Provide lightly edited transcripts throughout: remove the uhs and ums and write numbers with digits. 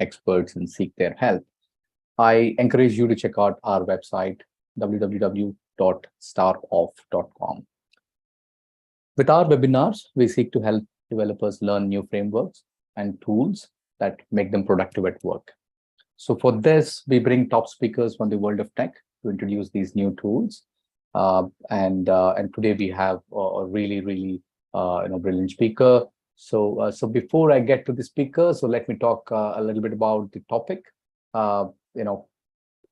experts and seek their help. I encourage you to check out our website, www.starof.com. With our webinars, we seek to help developers learn new frameworks and tools that make them productive at work. So for this, we bring top speakers from the world of tech to introduce these new tools. And today we have a really brilliant speaker. So before I get to the speaker, so let me talk a little bit about the topic.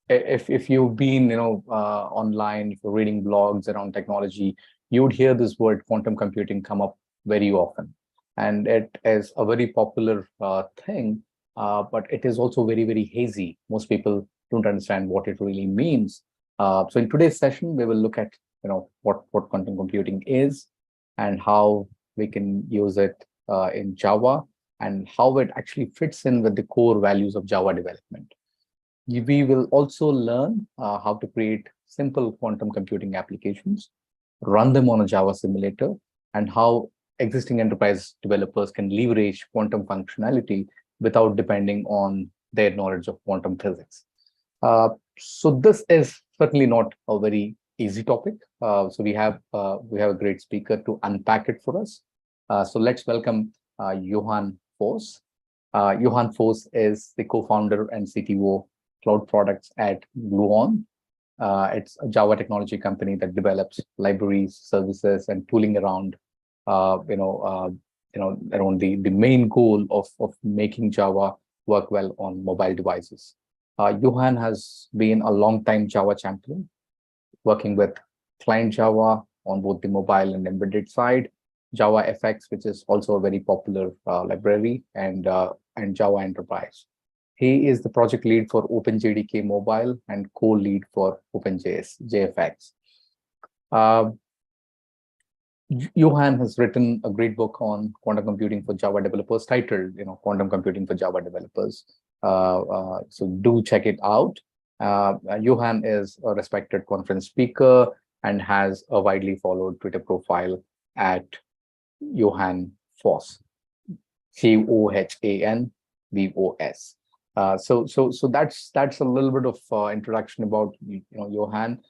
If you've been online, if you're reading blogs around technology, you would hear this word quantum computing come up very often, and it is a very popular thing. But it is also very hazy. Most people don't understand what it really means. So in today's session, we will look at what quantum computing is and how we can use it in Java and how it actually fits in with the core values of Java development. We will also learn how to create simple quantum computing applications, run them on a Java simulator, and how existing enterprise developers can leverage quantum functionality without depending on their knowledge of quantum physics. So this is certainly not a very easy topic. So we have a great speaker to unpack it for us. So let's welcome Johan Voss. Johan Voss is the co-founder and CTO cloud products at Gluon. It's a Java technology company that develops libraries, services, and tooling around around the main goal of making Java work well on mobile devices. Johan has been a long-time Java champion, working with client Java on both the mobile and embedded side, Java FX, which is also a very popular library, and Java Enterprise. He is the project lead for OpenJDK Mobile and co-lead for OpenJFX. Johan has written a great book on quantum computing for Java developers titled, Quantum Computing for Java Developers. So do check it out. Johan is a respected conference speaker and has a widely followed Twitter profile at Johan Voss, COHANVOS. So that's a little bit of introduction about Johan.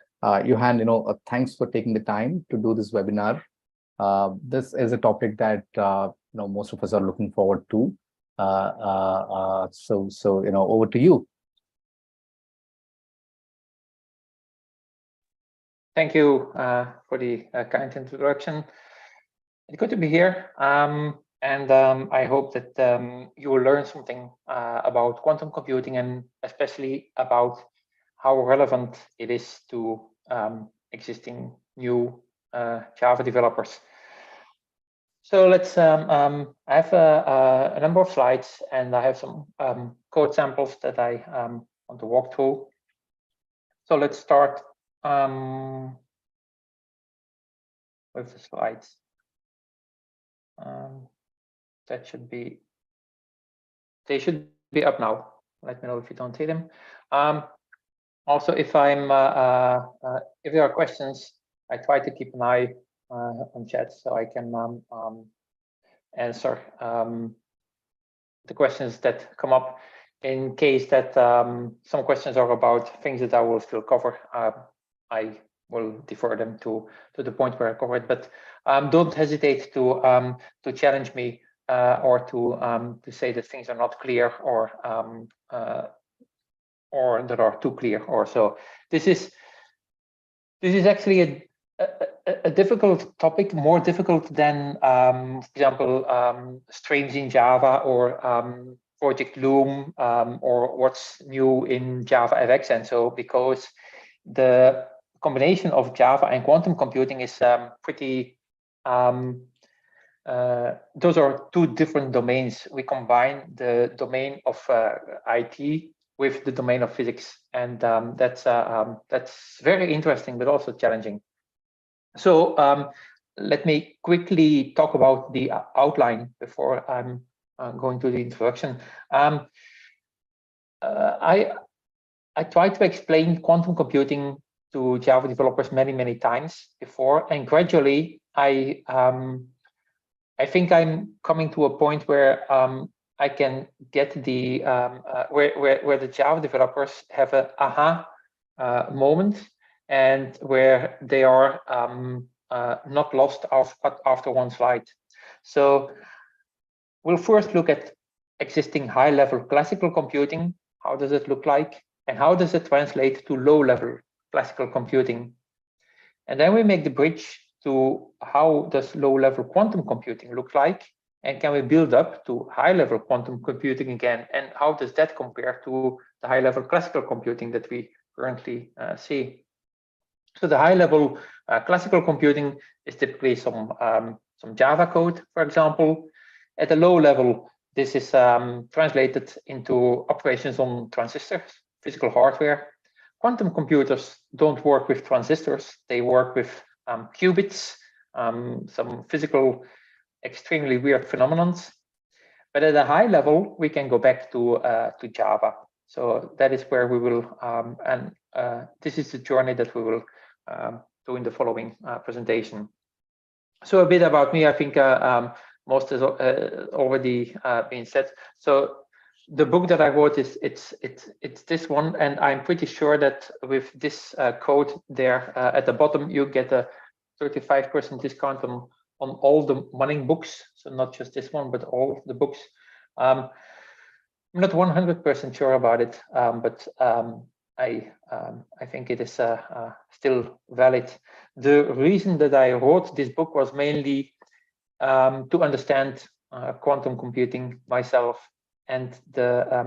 Johan, thanks for taking the time to do this webinar. This is a topic that most of us are looking forward to. So over to you. Thank you for the kind introduction. It's good to be here, and I hope that you will learn something about quantum computing and especially about how relevant it is to existing new Java developers. So let's, I have a number of slides and I have some code samples that I want to walk through. So let's start with the slides. They should be up now. Let me know if you don't see them. Also, if if there are questions, I try to keep an eye on chat so I can answer the questions that come up. In case that some questions are about things that I will still cover, I will defer them to the point where I cover it. But don't hesitate to challenge me or to say that things are not clear or that are too clear or so. This is actually a difficult topic, more difficult than, for example, strings in Java or Project Loom or what's new in Java FX and so, because the combination of Java and quantum computing is pretty, those are two different domains. We combine the domain of IT with the domain of physics, and that's very interesting, but also challenging. So let me quickly talk about the outline before I'm going to the introduction. I tried to explain quantum computing to Java developers many times before, and gradually I think I'm coming to a point where I can get the where the Java developers have a aha moment, and where they are not lost after one slide. So we'll first look at existing high-level classical computing. How does it look like? And how does it translate to low-level classical computing? And then we make the bridge to how does low-level quantum computing look like? And can we build up to high-level quantum computing again? And how does that compare to the high-level classical computing that we currently see? So the high-level classical computing is typically some Java code, for example. At the low level, this is translated into operations on transistors, physical hardware. Quantum computers don't work with transistors. They work with qubits, some physical, extremely weird phenomena. But at a high level, we can go back to Java. So that is where we will, this is the journey that we will do in the following presentation. So a bit about me, I think most has already been said. So the book that I wrote is it's this one, and I'm pretty sure that with this code there at the bottom, you get a 35% discount on all the Manning books. So not just this one, but all of the books. I'm not 100% sure about it, but I think it is still valid. The reason that I wrote this book was mainly to understand quantum computing myself. And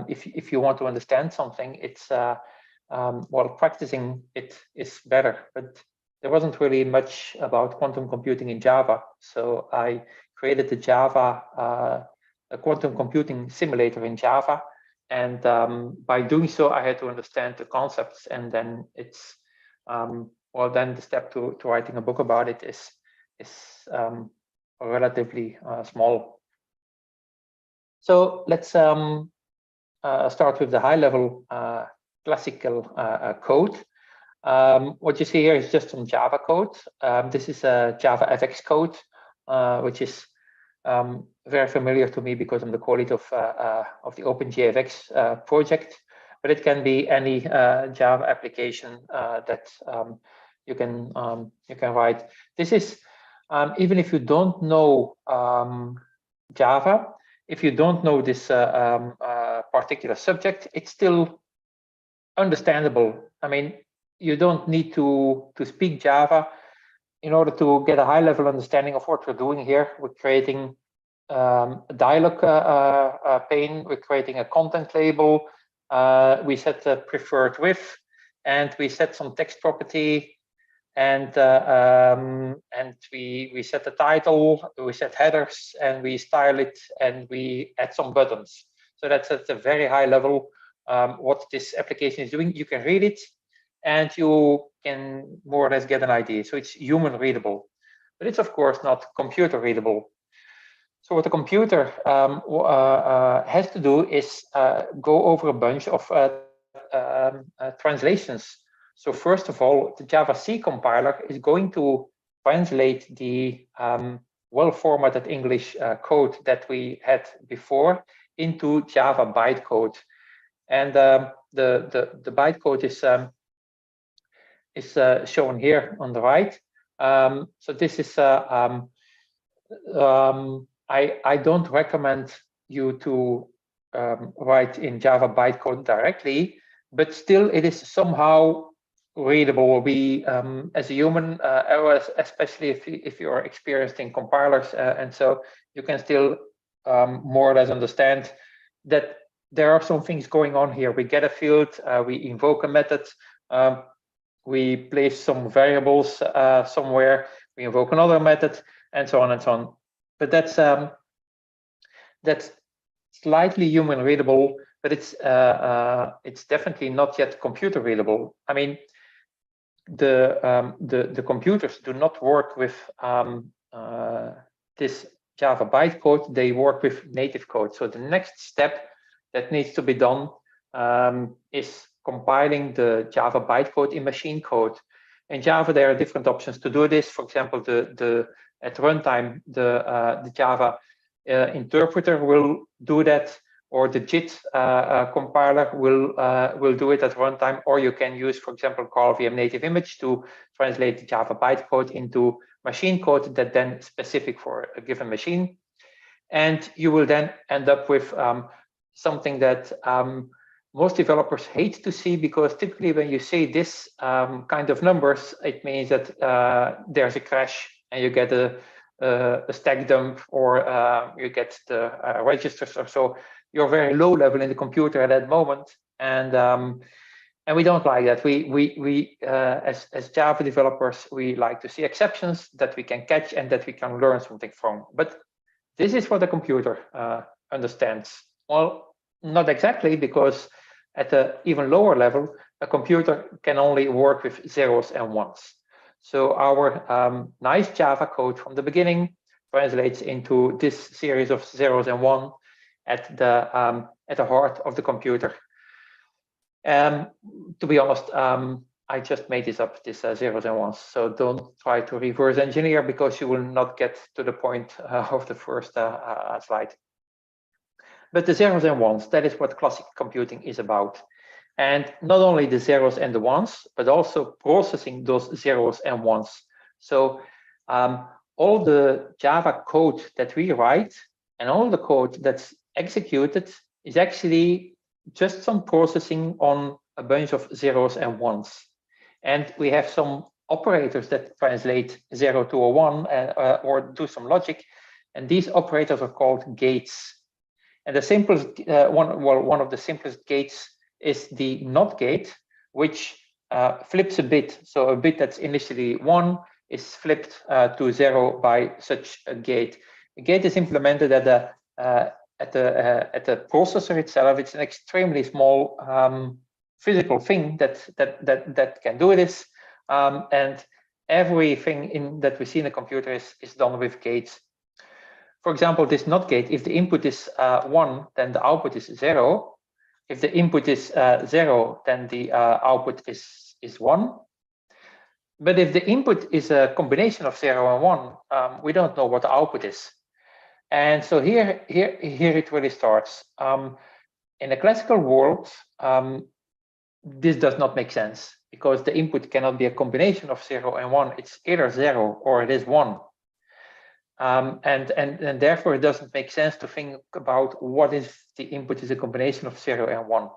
if you want to understand something, it's well, practicing it is better. But there wasn't really much about quantum computing in Java, so I created the Java a quantum computing simulator in Java. And by doing so, I had to understand the concepts, and then it's well, then the step to writing a book about it is relatively small. So let's start with the high-level classical code. What you see here is just some Java code. This is a Java FX code, which is very familiar to me because I'm the co-lead of the OpenJFX project. But it can be any Java application that you can write. This is even if you don't know Java, if you don't know this particular subject, it's still understandable. I mean, you don't need to speak Java in order to get a high-level understanding of what we're doing here. We're creating a dialog pane, we're creating a content label, we set the preferred width, and we set some text property, and we set the title, we set headers, and we style it, and we add some buttons. So that's at a very high level what this application is doing. You can read it, and you can more or less get an idea. So it's human readable, but it's of course not computer readable. So what the computer has to do is go over a bunch of translations. So first of all, the Java C compiler is going to translate the well-formatted English code that we had before into Java bytecode. And the bytecode is shown here on the right. So this is I don't recommend you to write in Java bytecode directly, but still it is somehow readable. We, as a human, especially if you're experienced in compilers, and so you can still more or less understand that there are some things going on here. We get a field, we invoke a method, we place some variables somewhere, we invoke another method, and so on and so on. But that's slightly human readable, but it's definitely not yet computer readable. I mean, the computers do not work with this Java bytecode. They work with native code. So the next step that needs to be done is compiling the Java bytecode in machine code. In Java, there are different options to do this. For example, at runtime, the Java interpreter will do that. or the JIT compiler will do it at runtime, or you can use, for example, Call VM native image to translate the Java bytecode into machine code that then specific for a given machine. And you will then end up with something that most developers hate to see, because typically when you see this kind of numbers, it means that there's a crash and you get a stack dump, or you get the registers or so. You're very low level in the computer at that moment, and we don't like that. We as Java developers, we like to see exceptions that we can catch and that we can learn something from. But this is what the computer understands. Well, not exactly, because at an even lower level, a computer can only work with zeros and ones. So our nice Java code from the beginning translates into this series of zeros and one at the heart of the computer. To be honest, I just made this up, this zeros and ones. So don't try to reverse engineer, because you will not get to the point of the first slide. But the zeros and ones, that is what classic computing is about. And not only the zeros and the ones, but also processing those zeros and ones. So all the Java code that we write and all the code that's executed is actually just some processing on a bunch of zeros and ones. And we have some operators that translate 0 to a 1 or do some logic. And these operators are called gates. And the simplest one of the simplest gates is the NOT gate, which flips a bit. So a bit that's initially 1 is flipped to 0 by such a gate. The gate is implemented at the processor itself. It's an extremely small physical thing that can do this, and everything that we see in a computer is done with gates. For example, this NOT gate, if the input is 1, then the output is 0. If the input is 0, then the output is 1. But if the input is a combination of 0 and 1, we don't know what the output is. And so here it really starts. In a classical world, this does not make sense, because the input cannot be a combination of 0 and 1. It's either 0 or it is 1. And therefore it doesn't make sense to think about what if the input is a combination of 0 and 1.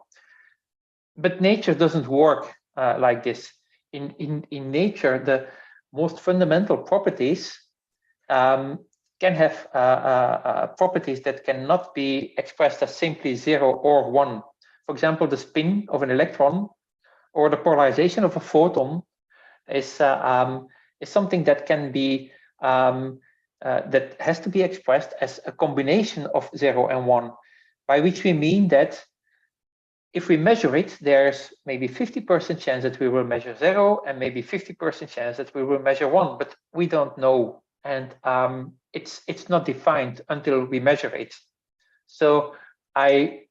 But nature doesn't work like this. In nature, the most fundamental properties can have properties that cannot be expressed as simply 0 or 1. For example, the spin of an electron or the polarization of a photon is something that can be that has to be expressed as a combination of 0 and 1, by which we mean that if we measure it, there's maybe 50% chance that we will measure 0 and maybe 50% chance that we will measure 1, but we don't know, and it's not defined until we measure it. So I'm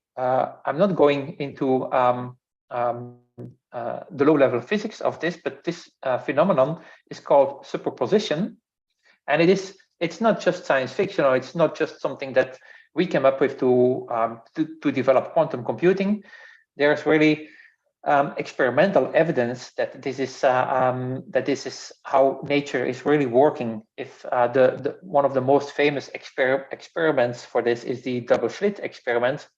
not going into the low-level physics of this, but this phenomenon is called superposition, and it's not just science fiction, or it's not just something that we came up with to develop quantum computing. There's really experimental evidence that this is how nature is really working. If one of the most famous experiments for this is the double slit experiment,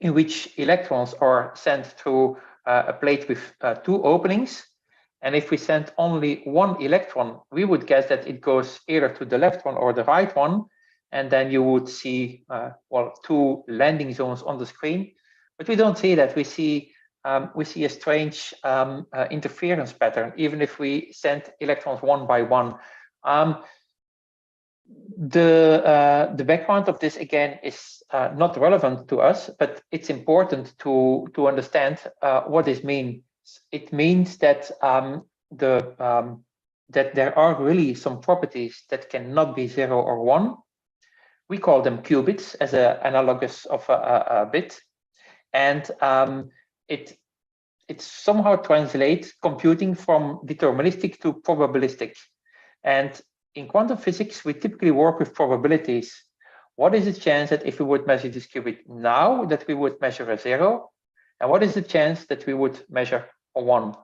in which electrons are sent through a plate with 2 openings. And if we send only 1 electron, we would guess that it goes either to the left one or the right one. And then you would see, 2 landing zones on the screen. But we don't see that. We see a strange interference pattern, even if we send electrons one by one. The background of this, again, is not relevant to us, but it's important to understand what this means. It means that that there are really some properties that cannot be 0 or 1. We call them qubits as an analogous of a bit, and it somehow translates computing from deterministic to probabilistic. And in quantum physics, we typically work with probabilities. what is the chance that if we would measure this qubit now, that we would measure a 0? And what is the chance that we would measure a 1?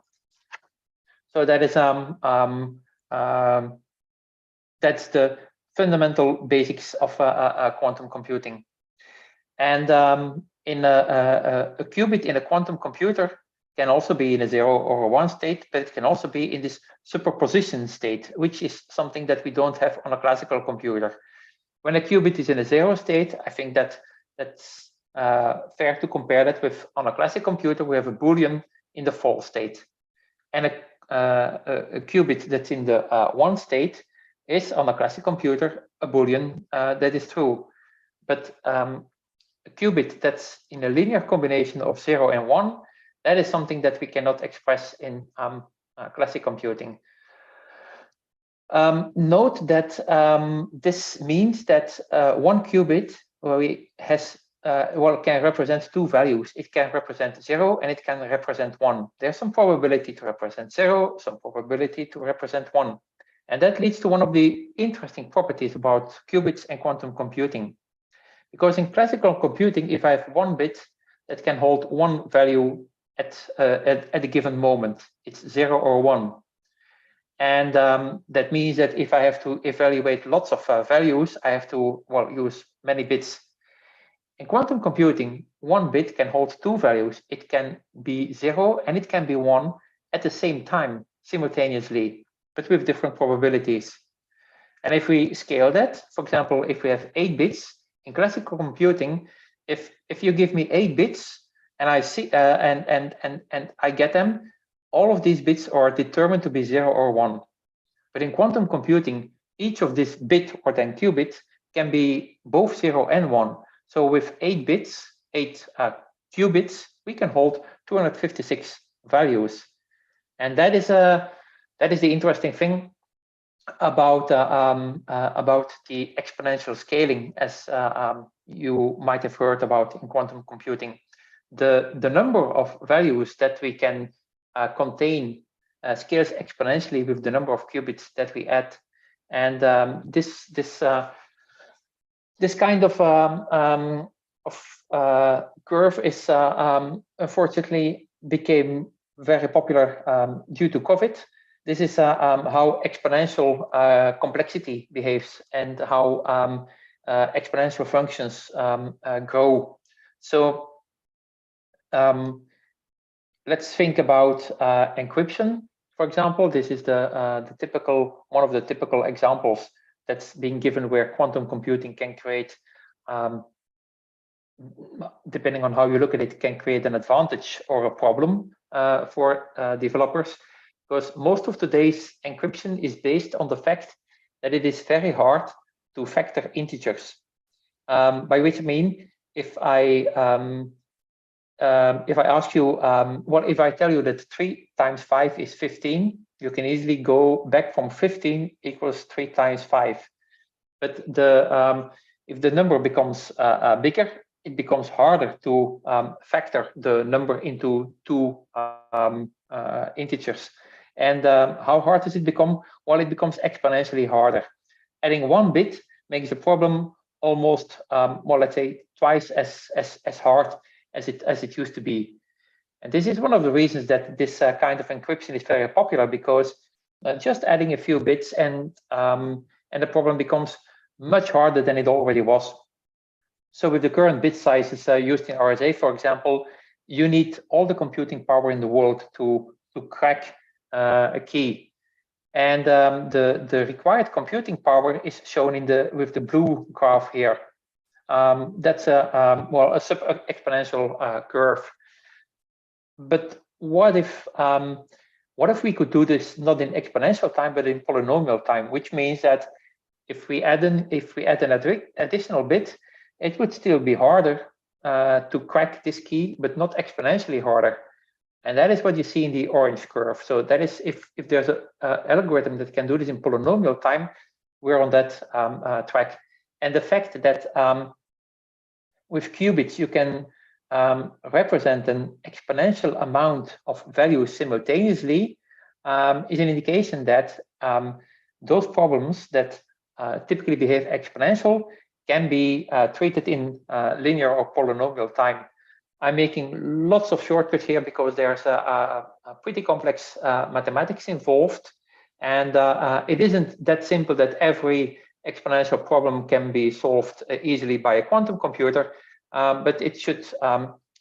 So that is that's the fundamental basics of quantum computing. And in a qubit in a quantum computer can also be in a 0 or a 1 state, but it can also be in this superposition state, which is something that we don't have on a classical computer. When a qubit is in a 0 state, I think that's fair to compare that with, on a classic computer, we have a Boolean in the false state. And a qubit that's in the 1 state is, on a classic computer, a Boolean that is true. But a qubit that's in a linear combination of 0 and 1, that is something that we cannot express in classic computing. Note that this means that one qubit can represent two values. It can represent 0 and it can represent 1. There's some probability to represent 0, some probability to represent 1. And that leads to one of the interesting properties about qubits and quantum computing. Because in classical computing, if I have one bit that can hold one value at a given moment, it's 0 or 1. And that means that if I have to evaluate lots of values, I have to use many bits. In quantum computing, one bit can hold two values. It can be 0 and it can be 1 at the same time, simultaneously, but with different probabilities. And if we scale that, for example, if we have 8 bits, in classical computing, if you give me 8 bits and I see and I get them, all of these bits are determined to be 0 or 1. But in quantum computing, each of this bit or 10 qubits can be both 0 and 1. So with 8 bits, 8 qubits, we can hold 256 values. And that is the interesting thing about the exponential scaling, as you might have heard about in quantum computing. The number of values that we can contain scales exponentially with the number of qubits that we add, and this kind of curve is unfortunately became very popular due to COVID. This is how exponential complexity behaves and how exponential functions grow. So let's think about encryption, for example. This is one of the typical examples that's being given where quantum computing can create, depending on how you look at it, can create an advantage or a problem for developers. Because most of today's encryption is based on the fact that it is very hard to factor integers. By which I mean, if I ask you, if I tell you that 3 times 5 is 15, you can easily go back from 15 equals 3 times 5. But if the number becomes bigger, it becomes harder to factor the number into 2 integers. And how hard does it become? Well, it becomes exponentially harder. Adding 1 bit makes the problem almost, let's say, twice as hard as it used to be. And this is one of the reasons that this kind of encryption is very popular, because just adding a few bits and the problem becomes much harder than it already was. So with the current bit sizes used in RSA, for example, you need all the computing power in the world to crack a key. And the required computing power is shown with the blue graph here. That's a sub-exponential curve. But what if we could do this not in exponential time but in polynomial time, which means that if we add an additional bit, it would still be harder to crack this key, but not exponentially harder. And that is what you see in the orange curve. So that is if there's an algorithm that can do this in polynomial time, we're on that track. And the fact that with qubits you can represent an exponential amount of values simultaneously is an indication that those problems that typically behave exponential can be treated in linear or polynomial time. I'm making lots of shortcuts here because there's a pretty complex mathematics involved, and it isn't that simple that every exponential problem can be solved easily by a quantum computer, but it should.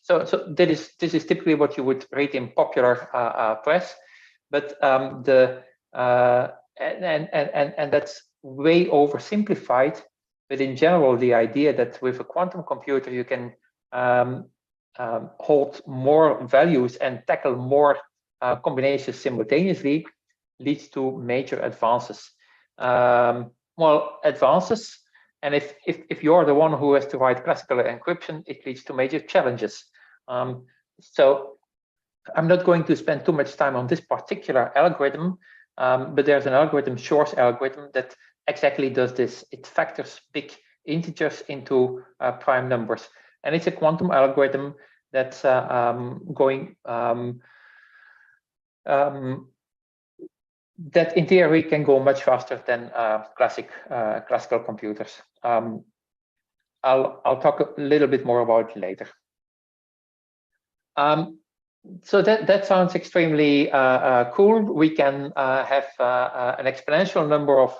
So this is typically what you would read in popular press, but and that's way oversimplified. But in general, the idea that with a quantum computer you can hold more values and tackle more combinations simultaneously leads to major advances. Well, advances, and if you're the one who has to write classical encryption, it leads to major challenges. So I'm not going to spend too much time on this particular algorithm, but there's an algorithm, Shor's algorithm, that exactly does this. It factors big integers into prime numbers. And it's a quantum algorithm that's that in theory can go much faster than classical computers. I'll talk a little bit more about it later. So that sounds extremely cool. We can have an exponential number of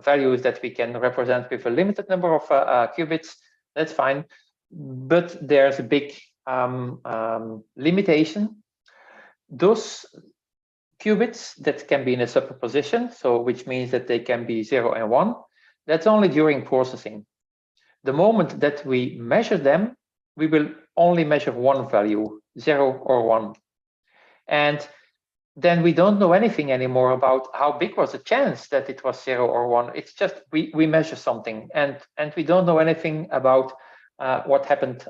values that we can represent with a limited number of qubits. That's fine, but there's a big limitation. Those qubits that can be in a superposition, so which means that they can be 0 and 1, that's only during processing. The moment that we measure them, we will only measure one value, 0 or 1. And then we don't know anything anymore about how big was the chance that it was 0 or 1. It's just we measure something, and we don't know anything about what happened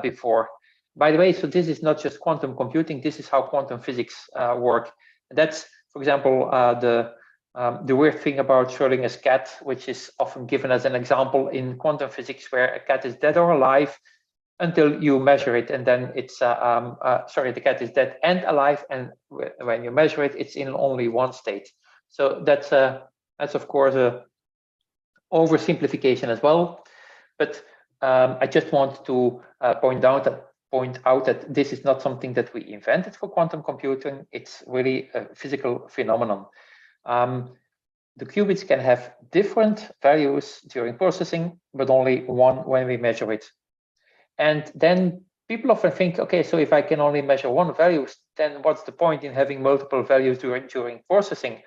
before. By the way, so this is not just quantum computing, this is how quantum physics work. That's, for example, the weird thing about Schrödinger's cat, which is often given as an example in quantum physics, where a cat is dead or alive until you measure it, and then it's sorry, the cat is dead and alive, and when you measure it, it's in only one state. So that's of course a oversimplification as well, but I just want to point out that this is not something that we invented for quantum computing. It's really a physical phenomenon. The qubits can have different values during processing, but only one when we measure it. And then people often think, okay, so if I can only measure one value, then what's the point in having multiple values during processing?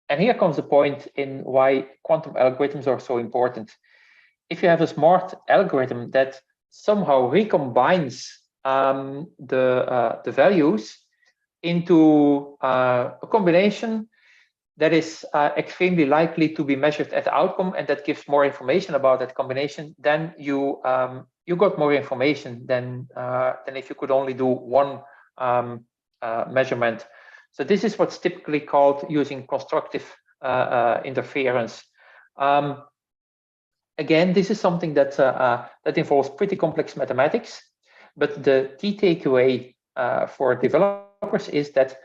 And here comes the point in why quantum algorithms are so important. If you have a smart algorithm that somehow recombines the values into a combination that is extremely likely to be measured at the outcome, and that gives more information about that combination, then you got more information than if you could only do one measurement. So this is what's typically called using constructive interference. Again, this is something that that involves pretty complex mathematics, but the key takeaway for developers is that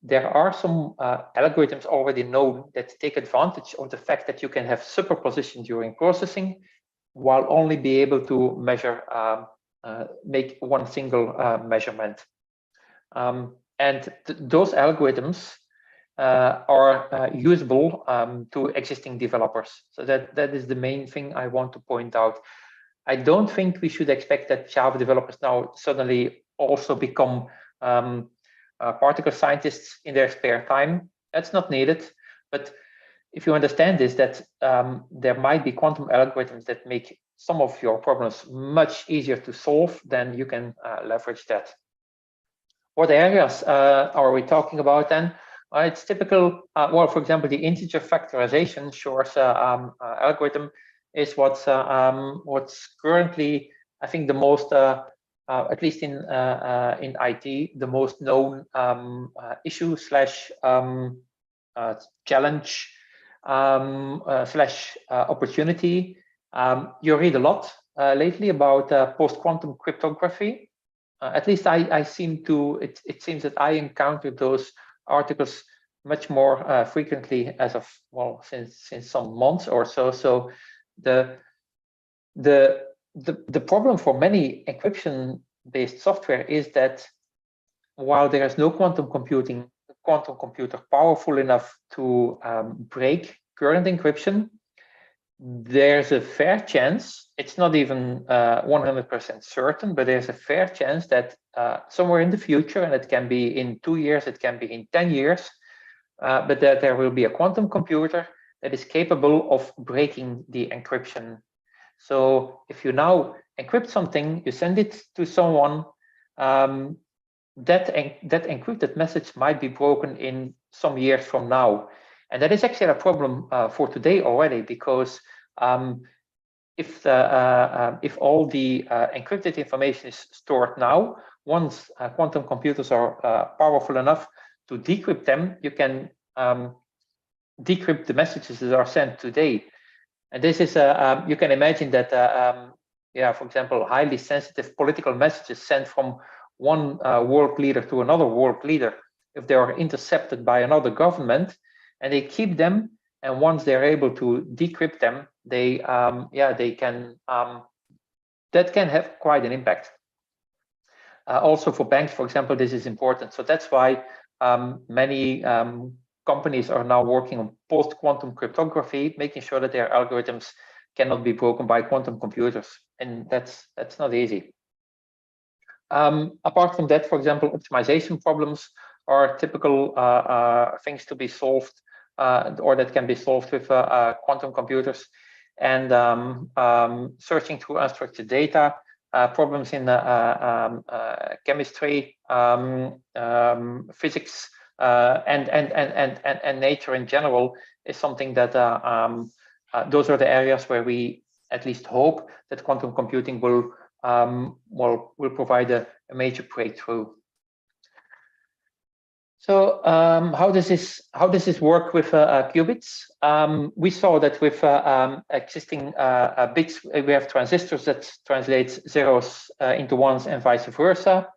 there are some algorithms already known that take advantage of the fact that you can have superposition during processing, while only be able to measure, make one single measurement. And those algorithms are usable to existing developers. So that is the main thing I want to point out. I don't think we should expect that Java developers now suddenly also become particle scientists in their spare time. That's not needed. But if you understand this, that there might be quantum algorithms that make some of your problems much easier to solve, then you can leverage that. What areas are we talking about then? It's typical, well, for example, the integer factorization, Shor's algorithm, is what's currently, I think, the most, at least in IT, the most known issue slash challenge slash opportunity. You read a lot lately about post-quantum cryptography. At least I seem to, it seems that I encountered those articles much more frequently as of, well, since some months or so. So the problem for many encryption-based software is that while there is no quantum computer powerful enough to break current encryption, there's a fair chance, it's not even 100% certain, but there's a fair chance that somewhere in the future, and it can be in 2 years, it can be in 10 years, but that there will be a quantum computer that is capable of breaking the encryption. So if you now encrypt something, you send it to someone, that encrypted message might be broken in some years from now. And that is actually a problem for today already, because if all the encrypted information is stored now, once quantum computers are powerful enough to decrypt them, you can decrypt the messages that are sent today. And this is, you can imagine that, yeah, for example, highly sensitive political messages sent from one world leader to another world leader, if they are intercepted by another government, and they keep them, and once they're able to decrypt them, they, yeah, they can, that can have quite an impact. Also for banks, for example, this is important. So that's why many companies are now working on post-quantum cryptography, making sure that their algorithms cannot be broken by quantum computers, and that's not easy. Apart from that, for example, optimization problems are typical things to be solved, or that can be solved with quantum computers. And searching through unstructured data, problems in chemistry, physics, and nature in general is something that those are the areas where we at least hope that quantum computing will provide a major breakthrough. So how does this work with qubits? We saw that with existing bits, we have transistors that translate zeros into ones and vice versa.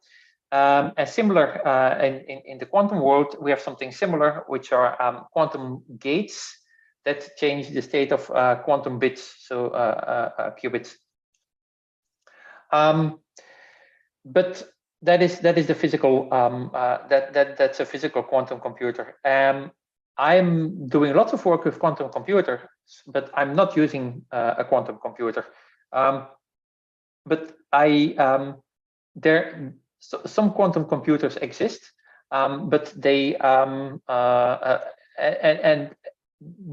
And similar in the quantum world, we have something similar, which are quantum gates that change the state of quantum bits, so qubits. But that is the physical, that's a physical quantum computer. I'm doing lots of work with quantum computers, but I'm not using a quantum computer. But some quantum computers exist, but they and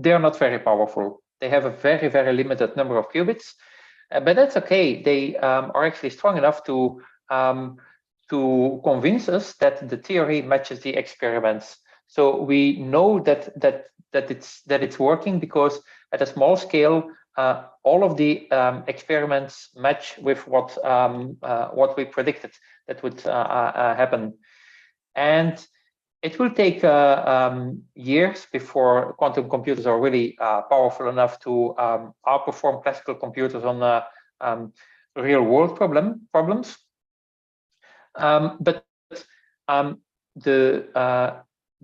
they're not very powerful. They have a very, very limited number of qubits, but that's okay. They are actually strong enough to convince us that the theory matches the experiments. So we know that it's working, because at a small scale, all of the experiments match with what we predicted that would happen. And it will take years before quantum computers are really powerful enough to outperform classical computers on real-world problems. But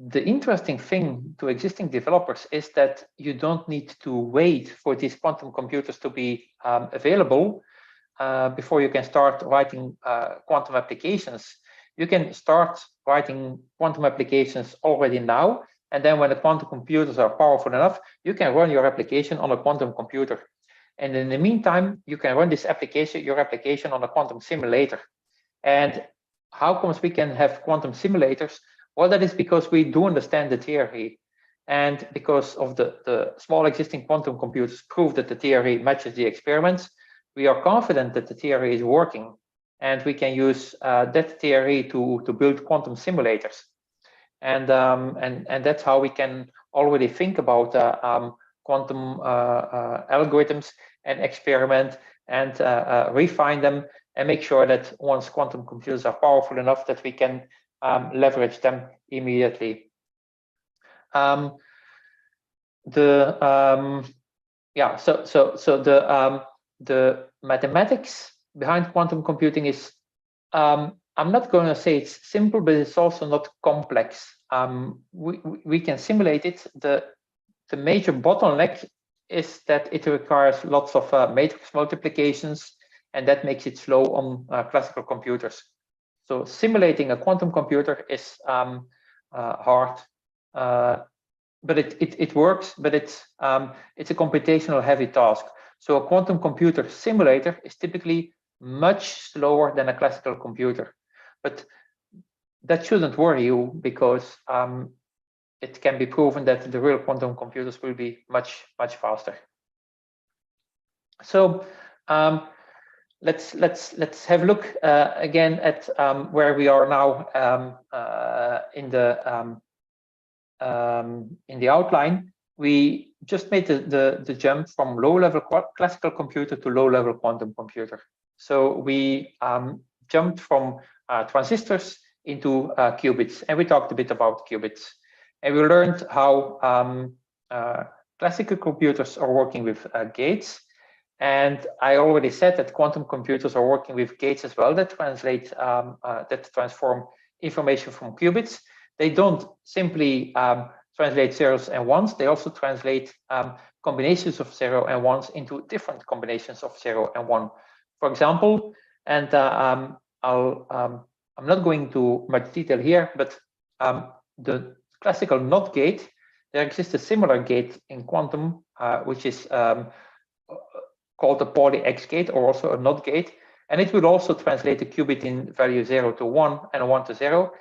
the interesting thing to existing developers is that you don't need to wait for these quantum computers to be available before you can start writing quantum applications. You can start writing quantum applications already now, and then when the quantum computers are powerful enough, you can run your application on a quantum computer. And in the meantime, you can run this application, your application, on a quantum simulator. And how comes we can have quantum simulators? Well, that is because we do understand the theory. And because of the small existing quantum computers prove that the theory matches the experiments, we are confident that the theory is working. And we can use that theory to build quantum simulators. And that's how we can already think about quantum algorithms and experiment and refine them and make sure that once quantum computers are powerful enough that we can leverage them immediately. So the mathematics behind quantum computing is I'm not going to say it's simple, but it's also not complex. We can simulate it. The major bottleneck is that it requires lots of matrix multiplications, and that makes it slow on classical computers. So simulating a quantum computer is hard, but it works, but it's a computational heavy task. So a quantum computer simulator is typically much slower than a classical computer. But that shouldn't worry you, because it can be proven that the real quantum computers will be much faster. So let's have a look again at where we are now in the outline. We just made the jump from low-level classical computer to low-level quantum computer. So we jumped from transistors into qubits, and we talked a bit about qubits. And we learned how classical computers are working with gates. And I already said that quantum computers are working with gates as well that translate, that transform information from qubits. They don't simply translate zeros and ones. They also translate combinations of 0 and 1s into different combinations of 0 and 1. For example, and I'm not going into much detail here, but the classical NOT gate, there exists a similar gate in quantum, which is called a poly X gate, or also a NOT gate, and it will also translate a qubit in value 0 to 1 and 1 to 0.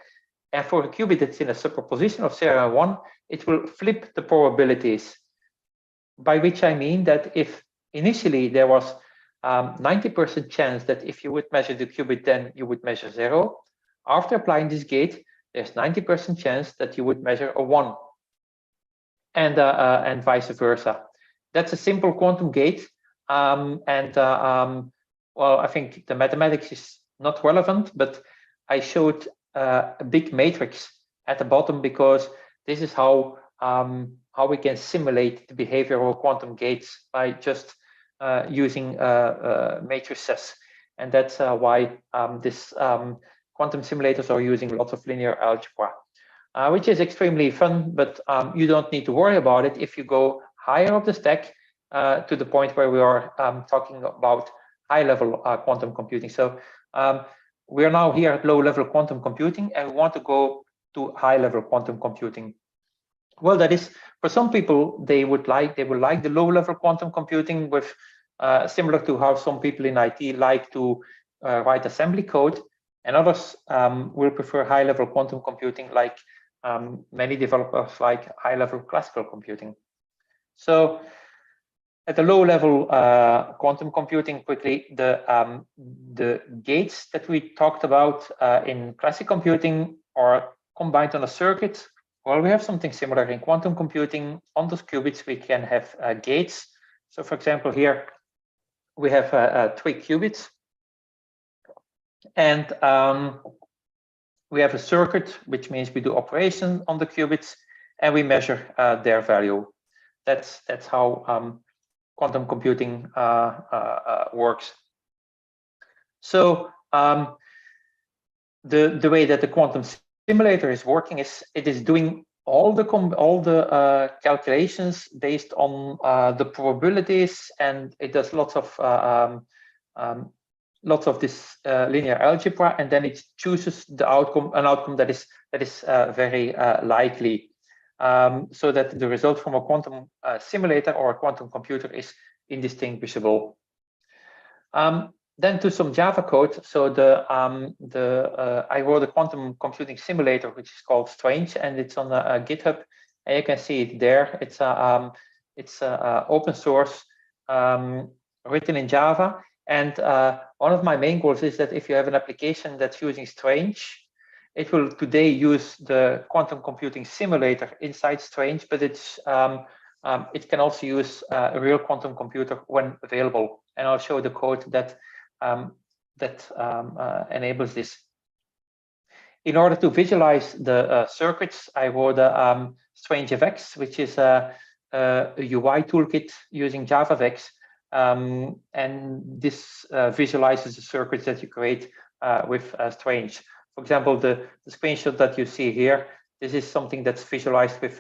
And for a qubit that's in a superposition of 0 and 1, it will flip the probabilities, by which I mean that if initially there was 90% chance that if you would measure the qubit, then you would measure 0. After applying this gate, there's 90% chance that you would measure a 1, and vice versa. That's a simple quantum gate, well, I think the mathematics is not relevant, but I showed a big matrix at the bottom, because this is how we can simulate the behavior of quantum gates by just using matrices. And that's why this quantum simulators are using lots of linear algebra, which is extremely fun, but you don't need to worry about it if you go higher up the stack to the point where we are talking about high-level quantum computing. So we are now here at low-level quantum computing, and we want to go to high-level quantum computing. Well, that is, for some people, they would like the low-level quantum computing with similar to how some people in IT like to write assembly code, and others will prefer high-level quantum computing, like many developers like high-level classical computing. So at the low-level quantum computing, quickly, the gates that we talked about in classic computing are combined on a circuit. Well, we have something similar in quantum computing. On those qubits, we can have gates. So, for example, here we have 3 qubits, and we have a circuit, which means we do operation on the qubits, and we measure their value. That's how quantum computing works. So the way that the quantum simulator is working is it is doing all the calculations based on the probabilities, and it does lots of this linear algebra, and then it chooses the outcome, an outcome that is very likely. So that the result from a quantum simulator or a quantum computer is indistinguishable. Then to some Java code. So I wrote a quantum computing simulator, which is called Strange, and it's on GitHub, and you can see it there. It's open source, written in Java, and one of my main goals is that if you have an application that's using Strange, it will today use the quantum computing simulator inside Strange, but it can also use a real quantum computer when available. And I'll show the code that enables this. In order to visualize the circuits, I wrote a StrangeFX, which is a UI toolkit using JavaFX. And this visualizes the circuits that you create strange. For example, the screenshot that you see here, this is something that's visualized with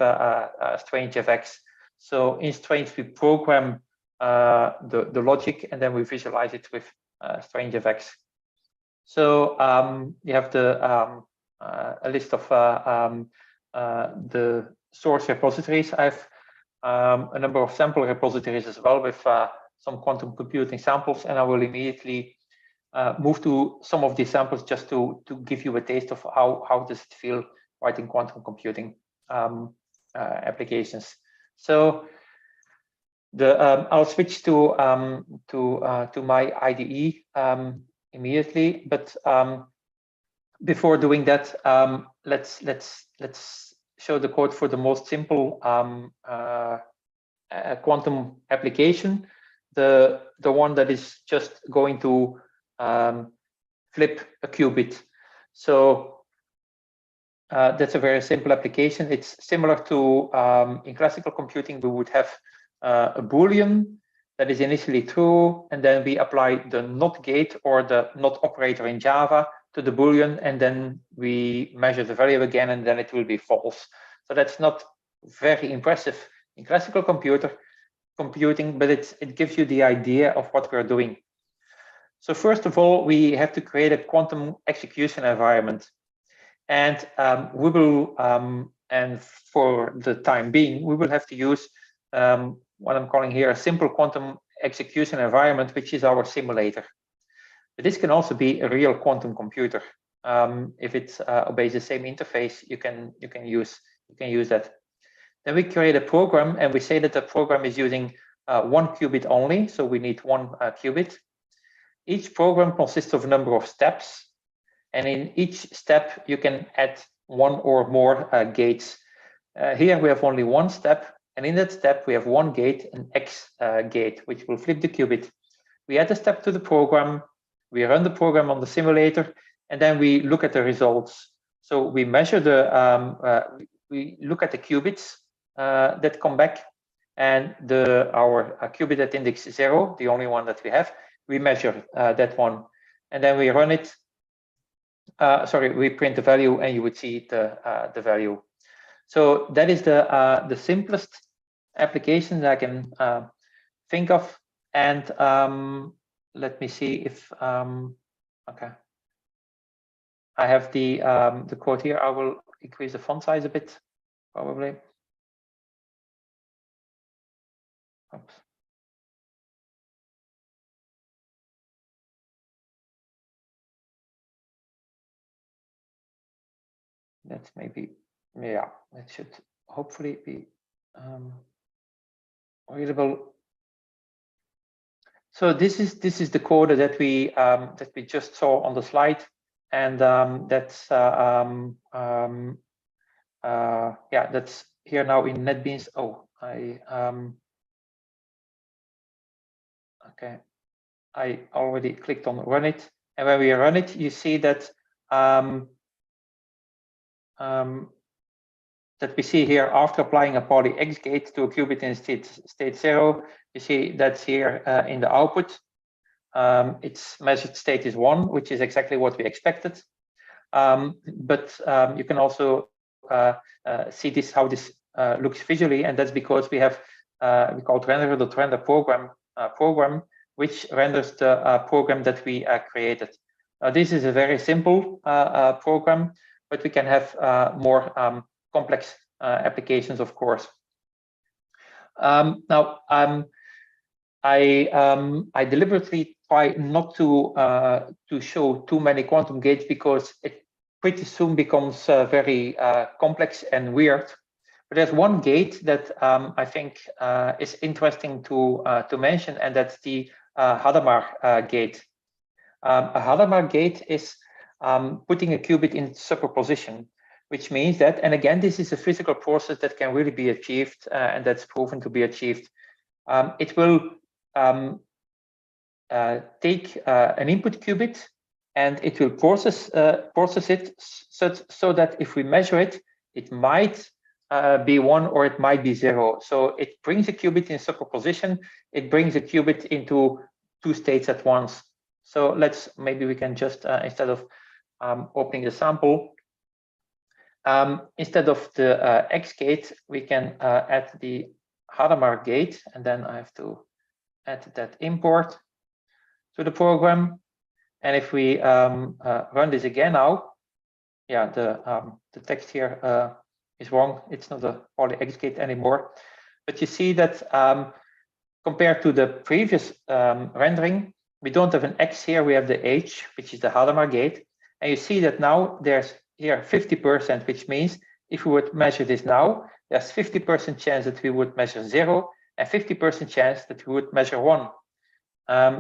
strange fx. So in strange, we program the logic, and then we visualize it with strange fx. So you have a list of the source repositories. I have a number of sample repositories as well with some quantum computing samples, and I will immediately move to some of these samples just to give you a taste of how does it feel writing quantum computing applications. So I'll switch to my IDE immediately, but before doing that, let's show the code for the most simple quantum application, the one that is just going to flip a qubit. So that's a very simple application. It's similar to in classical computing, we would have a Boolean that is initially true, and then we apply the NOT gate or the NOT operator in Java to the Boolean, and then we measure the value again, and then it will be false. So that's not very impressive in classical computing, but it gives you the idea of what we're doing. So first of all, we have to create a quantum execution environment. And we will, and for the time being, we will have to use what I'm calling here a simple quantum execution environment, which is our simulator. But this can also be a real quantum computer. If it obeys the same interface, you can use that. Then we create a program, and we say that the program is using 1 qubit only, so we need 1 qubit. Each program consists of a number of steps, and in each step you can add 1 or more gates. Here we have only 1 step, and in that step we have 1 gate, an X gate, which will flip the qubit. We add a step to the program, we run the program on the simulator, and then we look at the results. So we measure we look at the qubits that come back, and our qubit at index 0, the only one that we have, we measure that one, and then we run it. We print the value, and you would see the value. So that is the simplest application that I can think of. And let me see if okay, I have the code here. I will increase the font size a bit, probably. Oops. That's maybe, yeah, that should hopefully be readable. So this is the code that we just saw on the slide, and that's that's here now in NetBeans. Oh, okay, I already clicked on run it, and when we run it, you see that that we see here after applying a Pauli X gate to a qubit in state 0. You see that's here in the output. Its measured state is 1, which is exactly what we expected. But you can also see how this looks visually, and that's because we have we call it render.render program, which renders the program that we created. This is a very simple program, but we can have more complex applications, of course. Now, I deliberately try not to show too many quantum gates, because it pretty soon becomes very complex and weird. But there's one gate that I think is interesting to mention, and that's the Hadamard gate. A Hadamard gate is putting a qubit in superposition, which means that, and again, this is a physical process that can really be achieved, and that's proven to be achieved. It will take an input qubit, and it will process it so that if we measure it, it might be 1 or it might be 0. So it brings a qubit in superposition. It brings a qubit into 2 states at once. So maybe we can just, instead of opening the sample, instead of the X gate, we can add the Hadamard gate, and then I have to add that import to the program. And if we run this again now, yeah, the text here is wrong. It's not a poly X gate anymore. But you see that compared to the previous rendering, we don't have an X here. We have the H, which is the Hadamard gate. And you see that now there's here 50%, which means if we would measure this now, there's 50% chance that we would measure 0 and 50% chance that we would measure 1.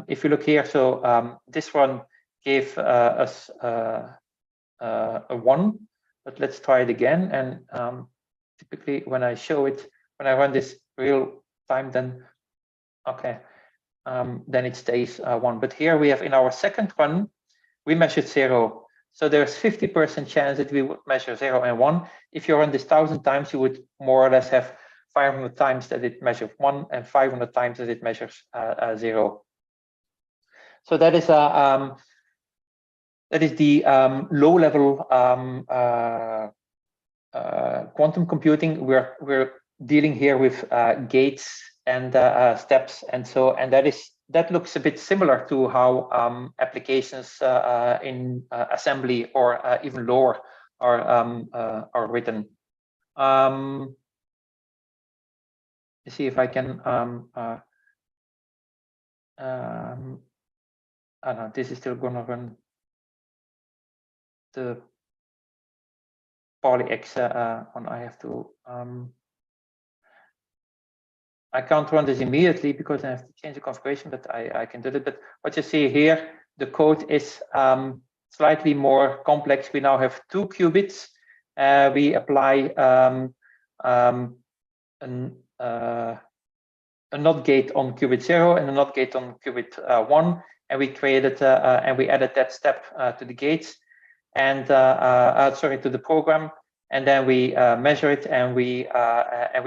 If you look here, so this one gave us a 1, but let's try it again. And typically when I show it, when I run this real time, then okay, then it stays 1. But here we have in our second run, we measured 0. So there's 50% chance that we would measure 0 and 1. If you run this 1,000 times, you would more or less have 500 times that it measures 1 and 500 times that it measures 0. So that is the low-level quantum computing. We're dealing here with gates and steps, and that looks a bit similar to how applications in assembly or even lower are written. Let's see if I can. I don't know, this is still going to run the polyx one. I have to. I can't run this immediately because I have to change the configuration, but I can do it. But what you see here, the code is slightly more complex. We now have 2 qubits. We apply a NOT gate on qubit 0 and a NOT gate on qubit 1, and we created and we added that step to the gates and sorry, to the program, and then we measure it and we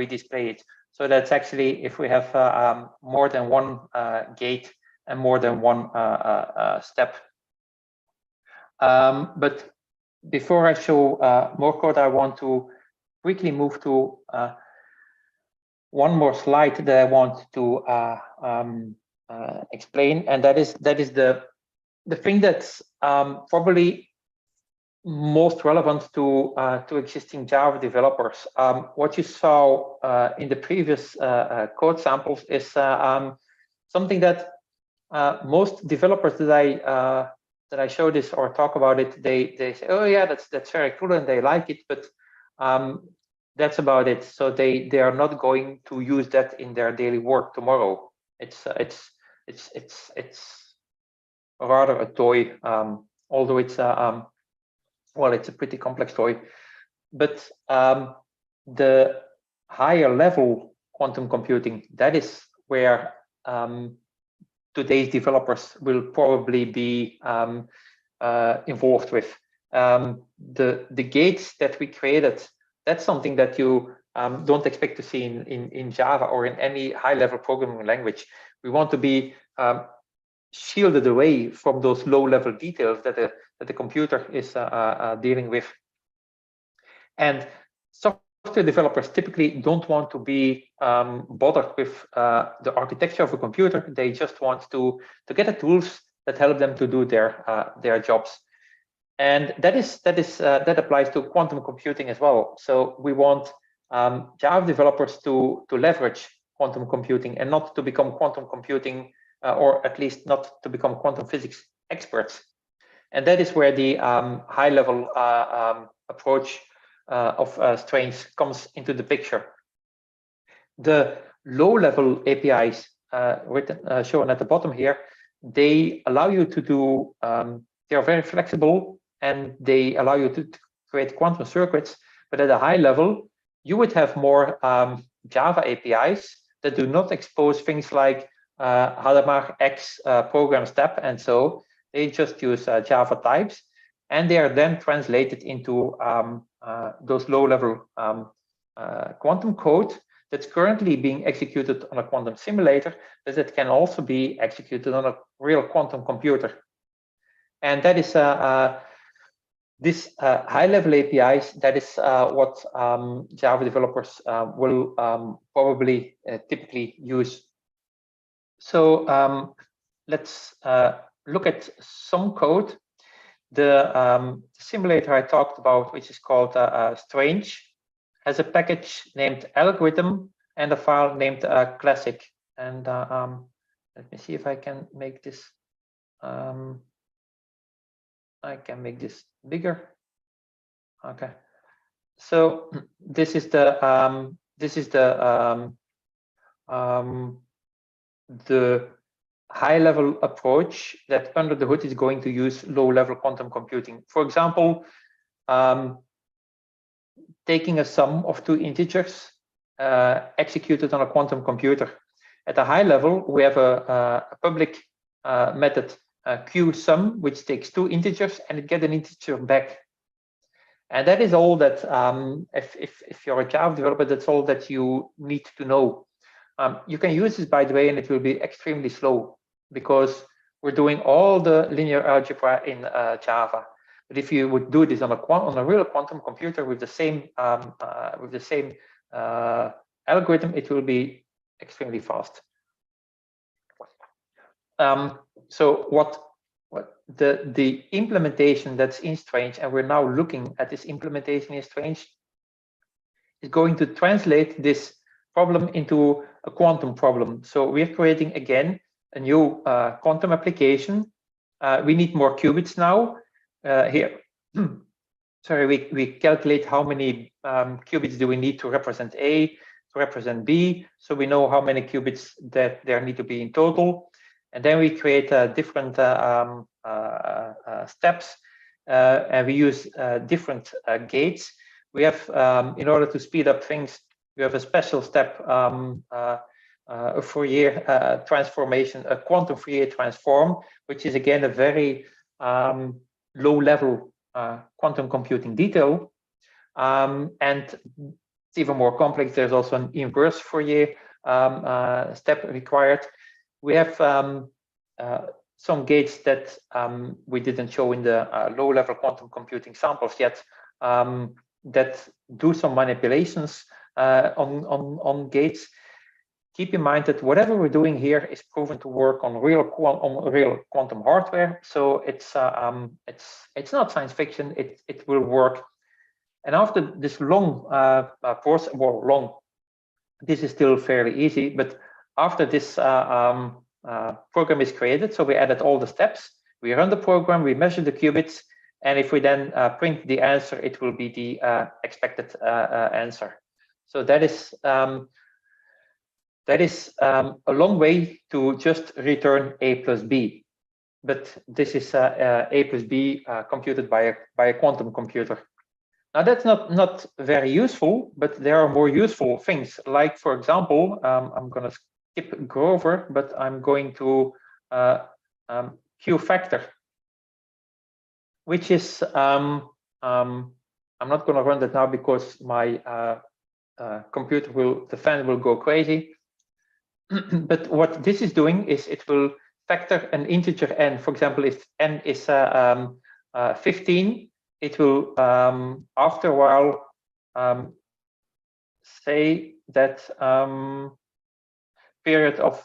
display it. So that's actually if we have more than one gate and more than one step. But before I show more code, I want to quickly move to one more slide that I want to explain, and that is the thing that's probably most relevant to existing Java developers. What you saw in the previous code samples is something that most developers that I show this or talk about it, they say, oh yeah, that's very cool and they like it, but that's about it. So they are not going to use that in their daily work tomorrow. It's rather a toy, although it's well, it's a pretty complex toy. But the higher level quantum computing, that is where today's developers will probably be involved with. The gates that we created, that's something that you don't expect to see in Java or in any high-level programming language. We want to be shielded away from those low-level details that the computer is dealing with. And software developers typically don't want to be bothered with the architecture of a computer. They just want to get the tools that help them to do their jobs. And that applies to quantum computing as well. So we want Java developers to leverage quantum computing and not to become quantum computing or at least not to become quantum physics experts. And that is where the high-level approach of strings comes into the picture. The low-level APIs shown at the bottom here, they allow you to do, they are very flexible and they allow you to create quantum circuits, but at a high level, you would have more Java APIs that do not expose things like Hadamard X program step, and so they just use Java types, and they are then translated into those low-level quantum code that's currently being executed on a quantum simulator, but that can also be executed on a real quantum computer And that is this high-level APIs. That is what Java developers will probably typically use. So let's look at some code. The simulator I talked about, which is called Strange, has a package named algorithm and a file named classic. And let me see if I can make this. I can make this bigger. Okay. So this is the high-level approach that under the hood is going to use low-level quantum computing. For example, taking a sum of two integers executed on a quantum computer. At a high level, we have a public method qsum, which takes two integers and it gets an integer back. And that is all that, if you're a Java developer, that's all that you need to know. You can use this, by the way, and it will be extremely slow because we're doing all the linear algebra in Java. But if you would do this on a real quantum computer with the same algorithm, it will be extremely fast. So what the implementation that's in Strange, and we're now looking at this implementation in Strange, is going to translate this problem into a quantum problem. So we're creating again a new quantum application. We need more qubits now. Here, sorry, we calculate how many qubits do we need to represent A, to represent B. So we know how many qubits that there need to be in total. And then we create different steps, and we use different gates. We have, in order to speed up things, we have a special step, a Fourier transformation, a quantum Fourier transform, which is again a very low-level quantum computing detail. And it's even more complex. There's also an inverse Fourier step required. We have some gates that we didn't show in the low-level quantum computing samples yet, that do some manipulations on gates. Keep in mind that whatever we're doing here is proven to work on real quantum hardware. So it's not science fiction. It will work. And after this long process, well, long, this is still fairly easy, but after this program is created, so we added all the steps, we run the program, we measure the qubits, and if we then print the answer, it will be the expected answer. So that is a long way to just return A plus B, but this is A plus B computed by a quantum computer. Now that's not very useful, but there are more useful things. Like, for example, I'm going to skip Grover, but I'm going to Q factor, which is I'm not going to run that now because my computer the fan will go crazy. But what this is doing is it will factor an integer n. For example, if n is 15, it will after a while say that period of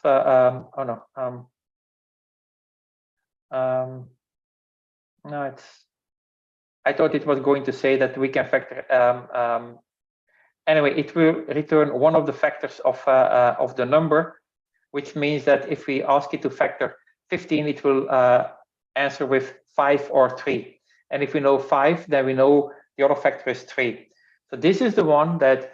no, I thought it was going to say that we can factor anyway, it will return one of the factors of the number, which means that if we ask it to factor 15, it will answer with 5 or 3. And if we know 5, then we know the other factor is 3. So this is the one that,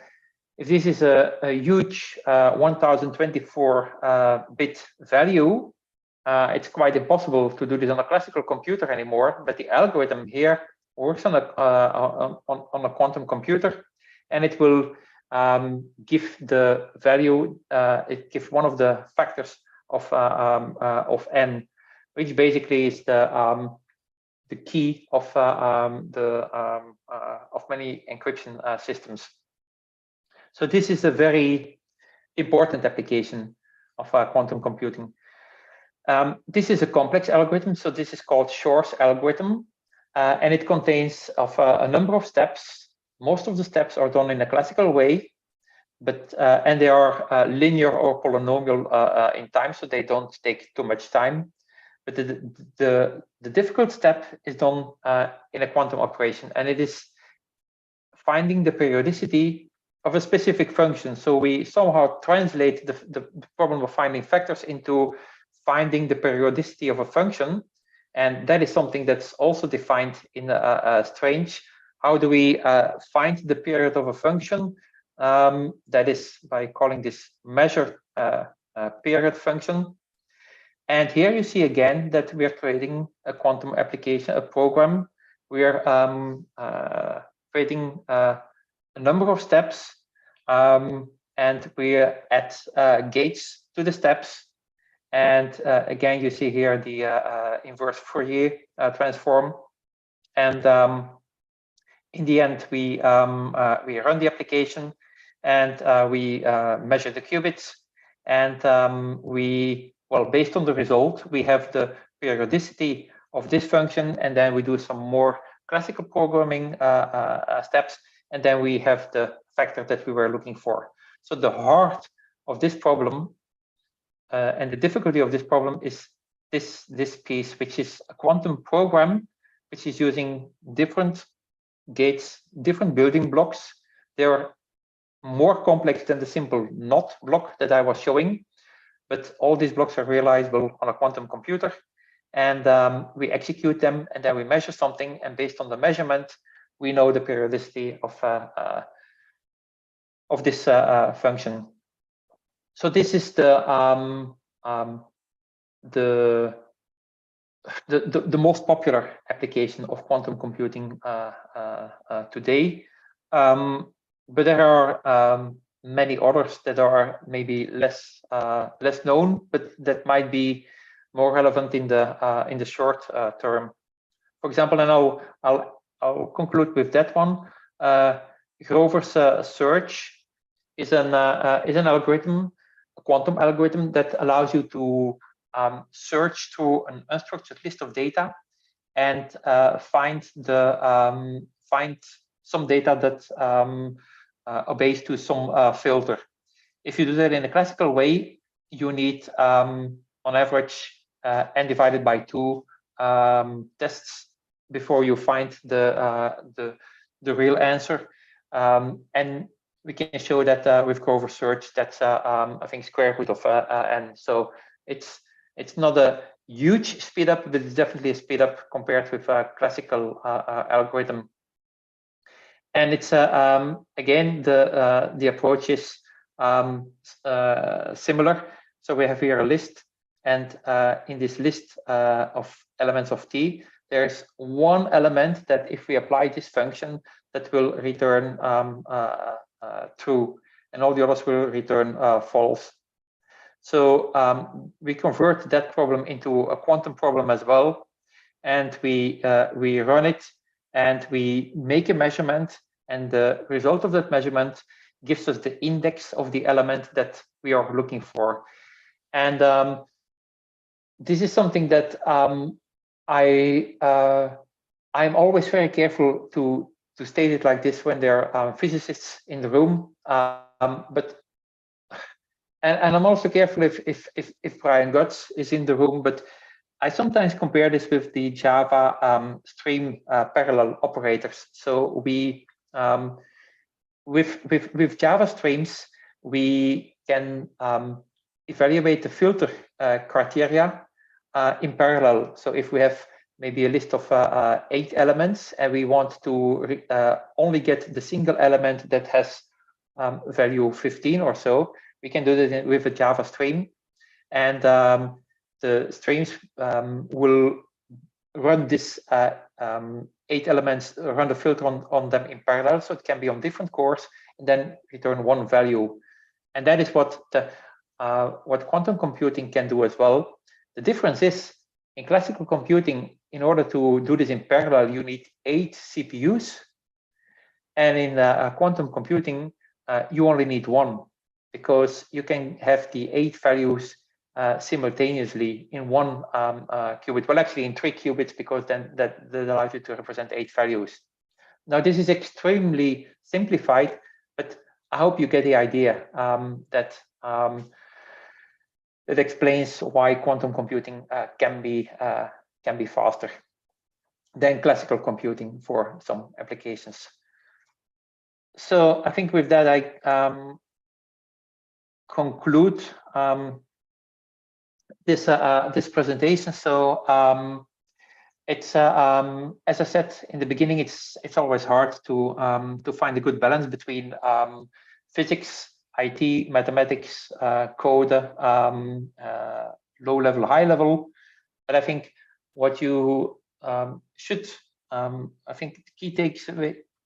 if this is a huge 1024-bit value, it's quite impossible to do this on a classical computer anymore. But the algorithm here works on a quantum computer, and it will give the value. It gives one of the factors of n, which basically is the key of many encryption systems. So this is a very important application of quantum computing. This is a complex algorithm, so this is called Shor's algorithm, and it contains of a number of steps. Most of the steps are done in a classical way, but and they are linear or polynomial in time, so they don't take too much time. But the difficult step is done in a quantum operation, and it is finding the periodicity of a specific function. So we somehow translate the problem of finding factors into finding the periodicity of a function, and that is something that's also defined in a strange. How do we find the period of a function? That is by calling this measure period function. And here you see again that we are creating a quantum application, a program. We are creating a number of steps, and we add gates to the steps. And again, you see here the inverse Fourier transform. And in the end, we run the application, and we measure the qubits. And well, based on the result, we have the periodicity of this function, and then we do some more classical programming steps, and then we have the factor that we were looking for. So the heart of this problem and the difficulty of this problem is this piece, which is a quantum program, which is using different gates, different building blocks. They are more complex than the simple NOT block that I was showing, but all these blocks are realizable on a quantum computer, and we execute them, and then we measure something, and based on the measurement, we know the periodicity of this function. So this is the most popular application of quantum computing today. But there are many others that are maybe less known, but that might be more relevant in the short term. For example, and I'll conclude with that one. Grover's search is an algorithm, a quantum algorithm that allows you to search through an unstructured list of data and find some data that obeys to some filter. If you do that in a classical way, you need on average n divided by 2 tests before you find the real answer. And we can show that with Grover search, that's I think square root of n. So it's not a huge speed up, but it's definitely a speed up compared with a classical algorithm. And it's again the approach is similar. So we have here a list, and in this list of elements of T, there's one element that if we apply this function, that will return true, and all the others will return false. So we convert that problem into a quantum problem as well, and we run it, and we make a measurement, and the result of that measurement gives us the index of the element that we are looking for. And this is something that I'm always very careful to state it like this when there are physicists in the room. But I'm also careful if Brian Gutz is in the room. But I sometimes compare this with the Java stream parallel operators. So we with Java streams, we can evaluate the filter criteria in parallel. So if we have maybe a list of 8 elements, and we want to only get the single element that has value 15 or so, we can do that with a Java stream. And the streams will run this 8 elements, run the filter on them in parallel, so it can be on different cores, and then return one value. And that is what quantum computing can do as well. The difference is, in classical computing, in order to do this in parallel, you need 8 CPUs. And in quantum computing, you only need 1, because you can have the 8 values simultaneously in one qubit. Well, actually in 3 qubits, because then that allows you to represent 8 values. Now, this is extremely simplified, but I hope you get the idea that it explains why quantum computing can be faster than classical computing for some applications. So I think with that, I conclude this presentation. So it's as I said in the beginning, it's always hard to find a good balance between physics, IT, mathematics, code, low level, high level. But I think what you should, I think the key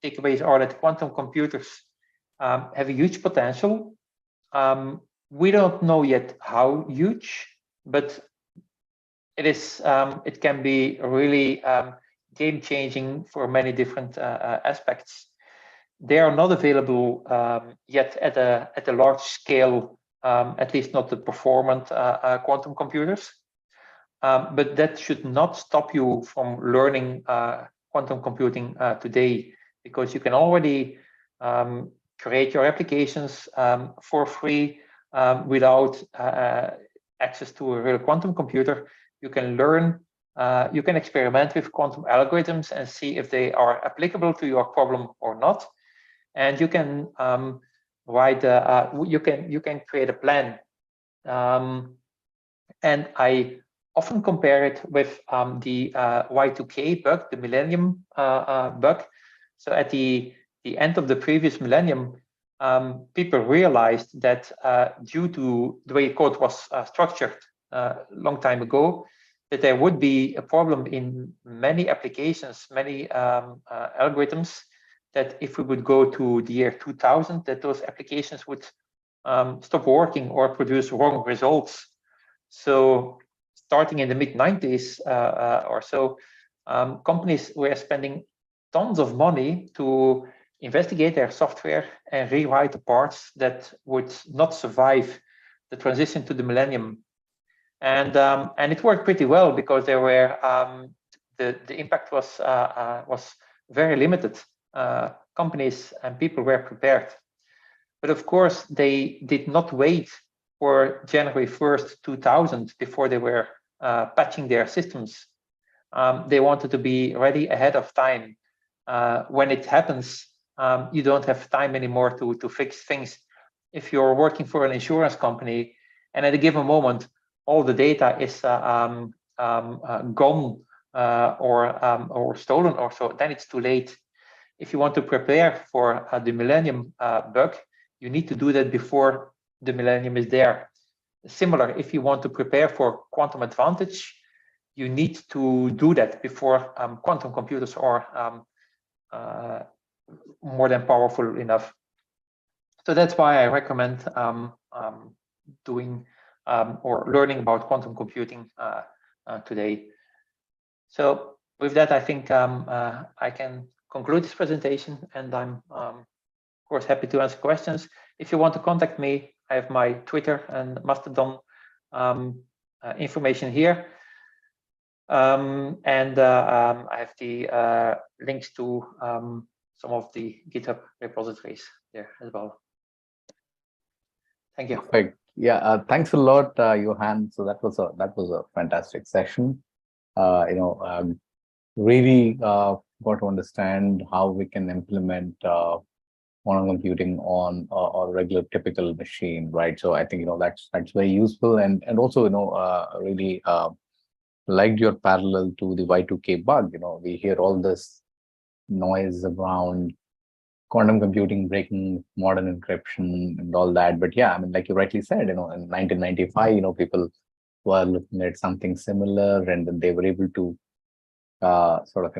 takeaways are that quantum computers have a huge potential. We don't know yet how huge, but it is. It can be really game-changing for many different aspects. They are not available yet at a large scale, at least not the performant quantum computers. But that should not stop you from learning quantum computing today, because you can already create your applications for free without access to a real quantum computer. You can learn, you can experiment with quantum algorithms and see if they are applicable to your problem or not. And you can write, you can create a plan. And I often compare it with the Y2K bug, the Millennium bug. So at the end of the previous millennium, people realized that due to the way code was structured a long time ago, that there would be a problem in many applications, many algorithms, that if we would go to the year 2000, that those applications would stop working or produce wrong results. So starting in the mid-90s or so, companies were spending tons of money to investigate their software and rewrite the parts that would not survive the transition to the millennium. And it worked pretty well, because there were the impact was very limited. Companies and people were prepared. But of course, they did not wait for January 1st, 2000 before they were patching their systems. They wanted to be ready ahead of time. When it happens, you don't have time anymore to fix things. If you're working for an insurance company and at a given moment, all the data is gone or stolen or so, then it's too late. If you want to prepare for the millennium bug, you need to do that before the millennium is there. Similar, if you want to prepare for quantum advantage, you need to do that before quantum computers are more than powerful enough. So that's why I recommend doing or learning about quantum computing today. So with that, I think I can conclude this presentation, and I'm of course happy to answer questions. If you want to contact me, I have my Twitter and Mastodon information here. And I have the links to some of the GitHub repositories there as well. Thank you. Perfect. Yeah, thanks a lot, Johan. So that was a fantastic session. Really got to understand how we can implement quantum computing on a regular typical machine, right? So I think that's very useful, and also really liked your parallel to the Y2K bug. We hear all this noise around quantum computing breaking modern encryption and all that, but yeah, I mean, like you rightly said, in 1995, people were looking at something similar, and then they were able to sort of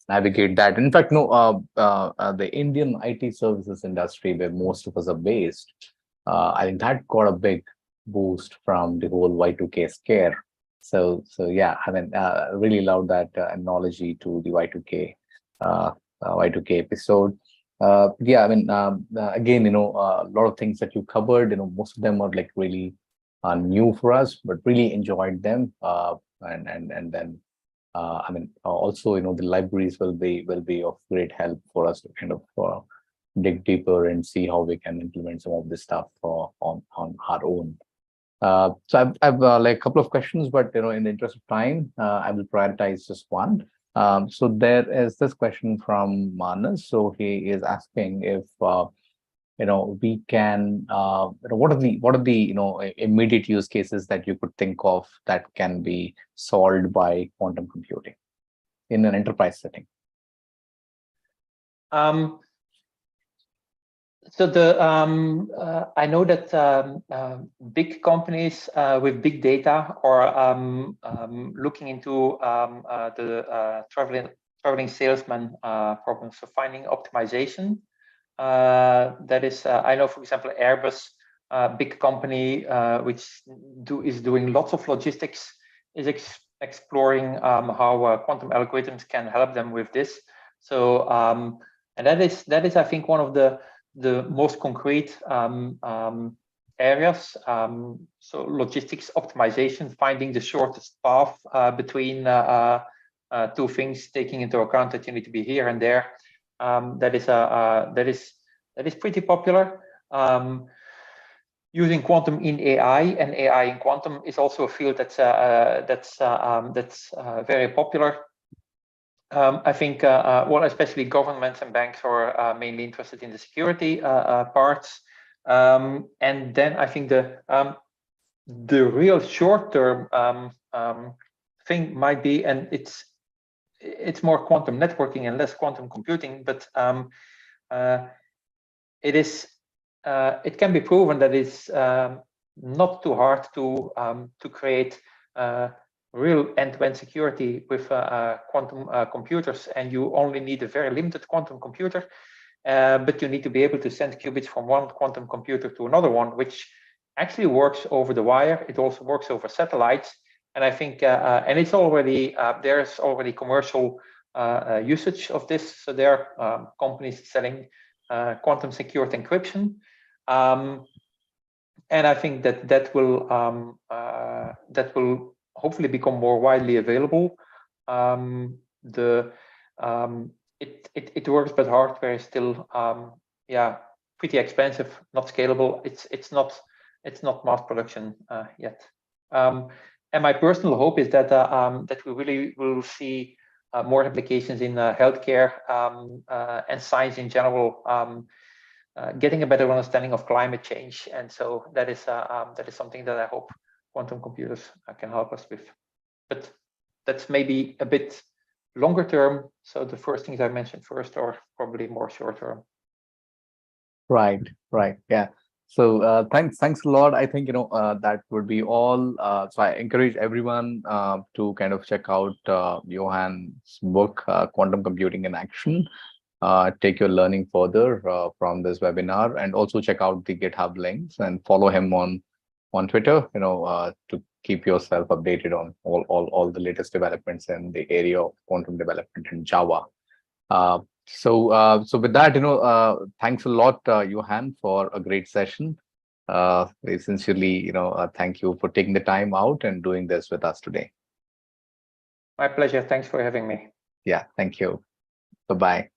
navigate that. In fact, the Indian IT services industry, where most of us are based, I think that got a big boost from the whole Y2K scare. So yeah, I mean, really love that analogy to the Y2K episode. Yeah, I mean, again, a lot of things that you covered, most of them are like really new for us, but really enjoyed them. And then I mean, also, the libraries will be of great help for us to kind of dig deeper and see how we can implement some of this stuff on our own. So I've like a couple of questions, but in the interest of time, I will prioritize just one. So there is this question from Manas. So he is asking if we can what are the immediate use cases that you could think of that can be solved by quantum computing in an enterprise setting. So I know that big companies with big data are looking into the traveling salesman problem. So finding optimization. That is, I know, for example, Airbus, big company which is doing lots of logistics, is exploring how quantum algorithms can help them with this. So and that is I think one of the most concrete areas. So logistics optimization, finding the shortest path between two things, taking into account that you need to be here and there. That is pretty popular. Using quantum in AI and AI in quantum is also a field that's very popular. I think, well, especially governments and banks are mainly interested in the security parts. And then I think the real short-term thing might be, and it's more quantum networking and less quantum computing, but it can be proven that it's not too hard to create real end-to-end security with quantum computers, and you only need a very limited quantum computer, but you need to be able to send qubits from one quantum computer to another one, which actually works over the wire. It also works over satellites, and I think, and it's already there's already commercial usage of this. So there are companies selling quantum secured encryption, and I think that will hopefully become more widely available. It works, but hardware is still pretty expensive, not scalable. It's not mass production yet. And my personal hope is that that we really will see more applications in healthcare and science in general, getting a better understanding of climate change. And so that is something that I hope quantum computers can help us with. But that's maybe a bit longer term. So the first things I mentioned first are probably more short term. Right. Yeah. So thanks a lot. I think that would be all. So I encourage everyone to kind of check out Johan's book, Quantum Computing in Action. Take your learning further from this webinar, and also check out the GitHub links and follow him on Twitter. To keep yourself updated on all the latest developments in the area of quantum development in Java. So with that, thanks a lot, Johan, for a great session. We sincerely, thank you for taking the time out and doing this with us today. My pleasure. Thanks for having me. Yeah, thank you. Bye-bye.